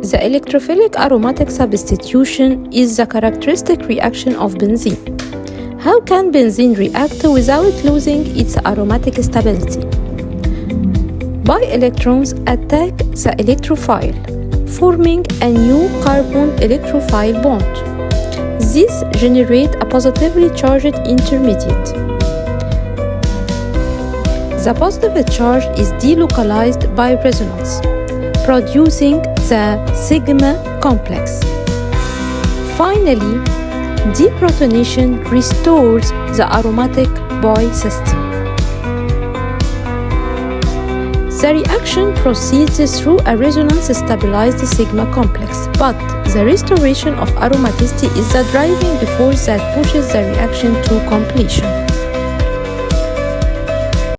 The electrophilic aromatic substitution is the characteristic reaction of benzene. How can benzene react without losing its aromatic stability? Pi electrons attack the electrophile, forming a new carbon electrophile bond. These generate a positively charged intermediate. The positive charge is delocalized by resonance, producing the sigma complex. Finally, deprotonation restores the aromatic pi system. The reaction proceeds through a resonance-stabilized sigma complex, but the restoration of aromaticity is the driving force that pushes the reaction to completion.